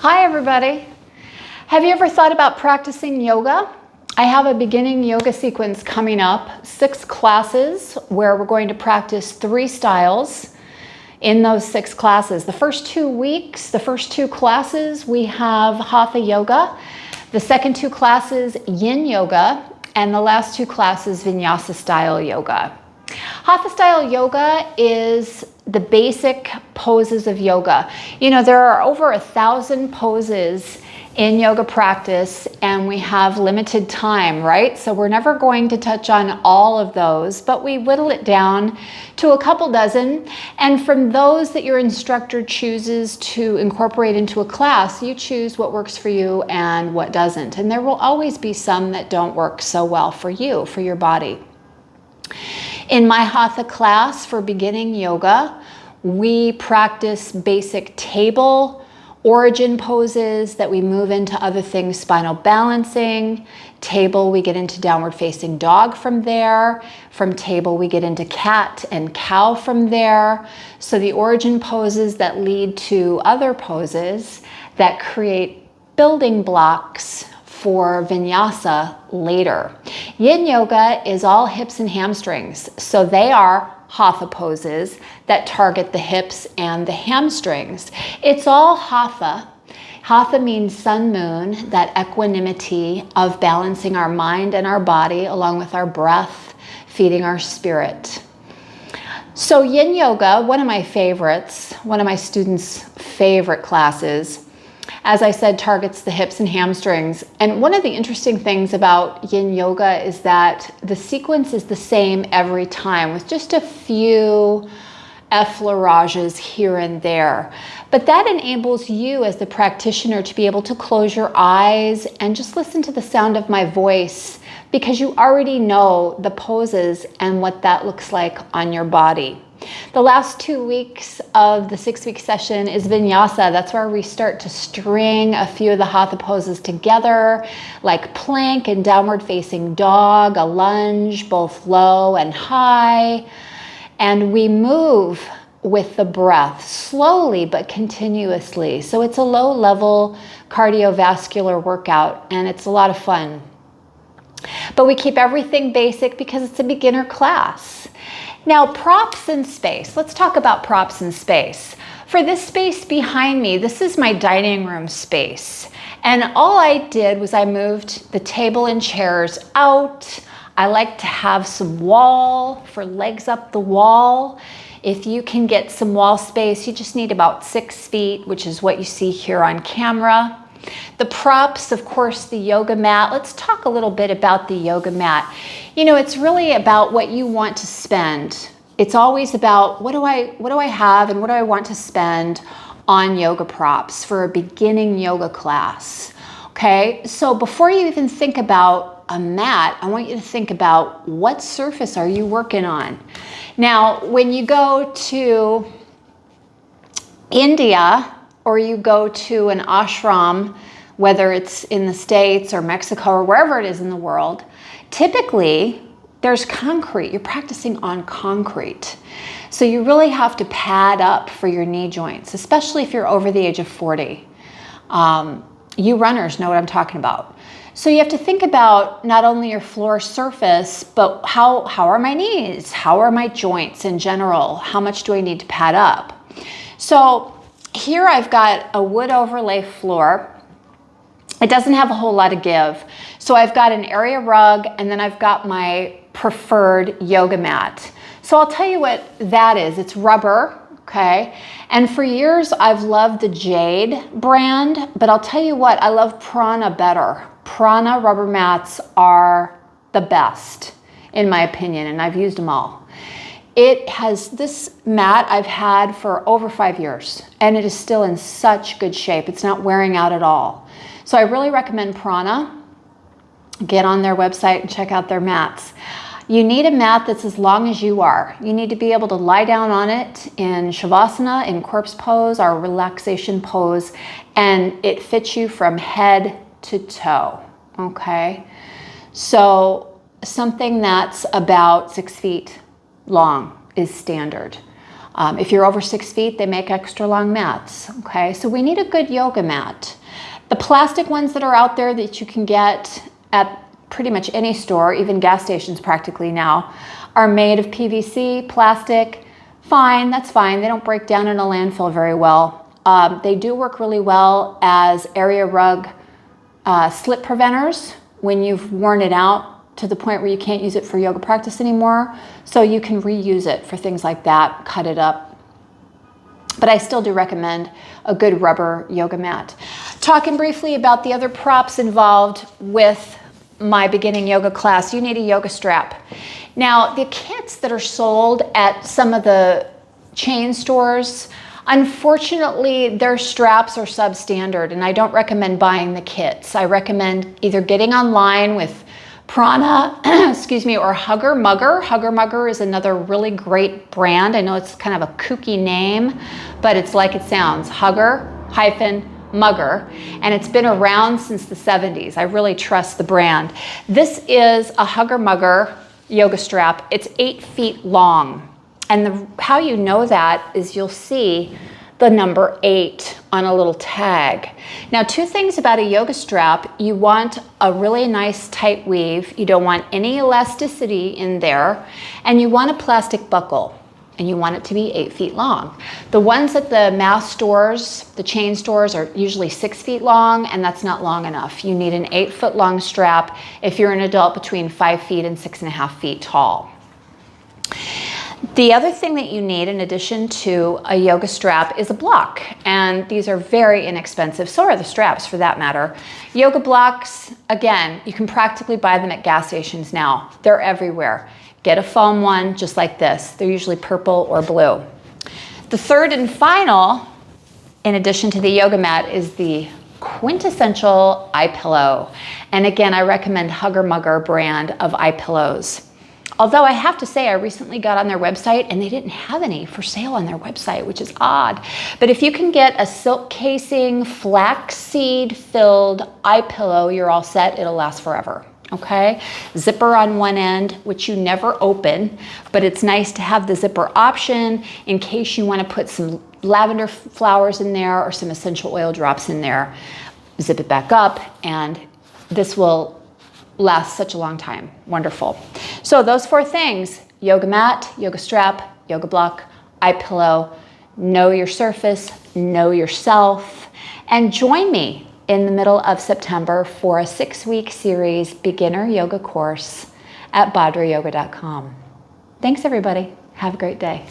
Hi everybody. Have you ever thought about practicing yoga? I have a beginning yoga sequence coming up, 6 classes where we're going to practice 3 styles in those 6 classes. The first 2 weeks, the first 2 classes, we have Hatha yoga. The second 2 classes, yin yoga, and the last 2 classes, vinyasa style yoga. Hatha style yoga is the basic poses of yoga. You know, there are over 1,000 poses in yoga practice and we have limited time, right? So we're never going to touch on all of those, but we whittle it down to a couple dozen. And from those that your instructor chooses to incorporate into a class, you choose what works for you and what doesn't. And there will always be some that don't work so well for you, for your body. In my Hatha class for beginning yoga, we practice basic table origin poses that we move into other things, spinal balancing. Table, we get into downward facing dog from there. From table, we get into cat and cow from there. So the origin poses that lead to other poses that create building blocks for vinyasa later. Yin yoga is all hips and hamstrings. So they are Hatha poses that target the hips and the hamstrings. It's all Hatha. Hatha means sun moon, that equanimity of balancing our mind and our body along with our breath, feeding our spirit. So yin yoga, one of my favorites, one of my students' favorite classes, as I said, targets the hips and hamstrings. And one of the interesting things about yin yoga is that the sequence is the same every time with just a few effleurages here and there. But that enables you as the practitioner to be able to close your eyes and just listen to the sound of my voice because you already know the poses and what that looks like on your body. The last 2 weeks of the 6-week session is vinyasa. That's where we start to string a few of the Hatha poses together, like plank and downward facing dog, a lunge, both low and high. And we move with the breath, slowly but continuously. So it's a low level cardiovascular workout and it's a lot of fun. But we keep everything basic because it's a beginner class. Now, props in space. Let's talk about props in space. For this space behind me, this is my dining room space. And all I did was I moved the table and chairs out. I like to have some wall for legs up the wall. If you can get some wall space, you just need about 6 feet, which is what you see here on camera. The props, of course, the yoga mat. Let's talk a little bit about the yoga mat. You know, it's really about what you want to spend. It's always about what do I have and what do I want to spend on yoga props for a beginning yoga class. Okay, so before you even think about a mat, I want you to think about what surface are you working on. Now, when you go to India, or you go to an ashram, whether it's in the States or Mexico or wherever it is in the world, typically there's concrete. You're practicing on concrete. So you really have to pad up for your knee joints, especially if you're over the age of 40. You runners know what I'm talking about. So you have to think about not only your floor surface, but how are my knees? How are my joints in general? How much do I need to pad up? So here I've got a wood overlay floor. It doesn't have a whole lot of give. So I've got an area rug and then I've got my preferred yoga mat. So I'll tell you what that is. It's rubber, okay? And for years I've loved the Jade brand, but I'll tell you what, I love Prana better. Prana rubber mats are the best in my opinion, and I've used them all. It has this mat I've had for over 5 years and it is still in such good shape. It's not wearing out at all. So I really recommend Prana. Get on their website and check out their mats. You need a mat that's as long as you are. You need to be able to lie down on it in Shavasana, in corpse pose, or relaxation pose, and it fits you from head to toe, okay? So something that's about 6 feet long is standard. If you're over 6 feet, they make extra long mats, okay? So we need a good yoga mat. The plastic ones that are out there that you can get at pretty much any store, even gas stations practically now, are made of PVC, plastic. Fine, that's fine. They don't break down in a landfill very well. They do work really well as area rug slip preventers when you've worn it out to the point where you can't use it for yoga practice anymore. So you can reuse it for things like that, cut it up. But I still do recommend a good rubber yoga mat. Talking briefly about the other props involved with my beginning yoga class, you need a yoga strap. Now, the kits that are sold at some of the chain stores, unfortunately, their straps are substandard, and I don't recommend buying the kits. I recommend either getting online with Prana, excuse me, or Hugger Mugger. Hugger Mugger is another really great brand. I know it's kind of a kooky name, but it's like it sounds, Hugger-Mugger, and it's been around since the 70s. I really trust the brand. This is a Hugger Mugger yoga strap. It's 8 feet long, and how you know that is you'll see the number 8 on a little tag. Now, 2 things about a yoga strap. You want a really nice tight weave. You don't want any elasticity in there. And you want a plastic buckle. And you want it to be 8 feet long. The ones at the mass stores, the chain stores, are usually 6 feet long, and that's not long enough. You need an 8 foot long strap if you're an adult between 5 feet and 6.5 feet tall. The other thing that you need in addition to a yoga strap is a block, and these are very inexpensive. So are the straps, for that matter. Yoga blocks, again, you can practically buy them at gas stations now. They're everywhere. Get a foam one just like this. They're usually purple or blue. The third and final, in addition to the yoga mat, is the quintessential eye pillow. And again, I recommend Hugger Mugger brand of eye pillows. Although I have to say, I recently got on their website and they didn't have any for sale on their website, which is odd. But if you can get a silk casing, flaxseed filled eye pillow, you're all set. It'll last forever. Okay? Zipper on one end, which you never open, but it's nice to have the zipper option in case you want to put some lavender flowers in there or some essential oil drops in there. Zip it back up, and this will last such a long time. Wonderful. So those 4 things: yoga mat, yoga strap, yoga block, eye pillow. Know your surface, know yourself, and join me in the middle of September for a 6-week series beginner yoga course at badrayoga.com. Thanks, everybody. Have a great day.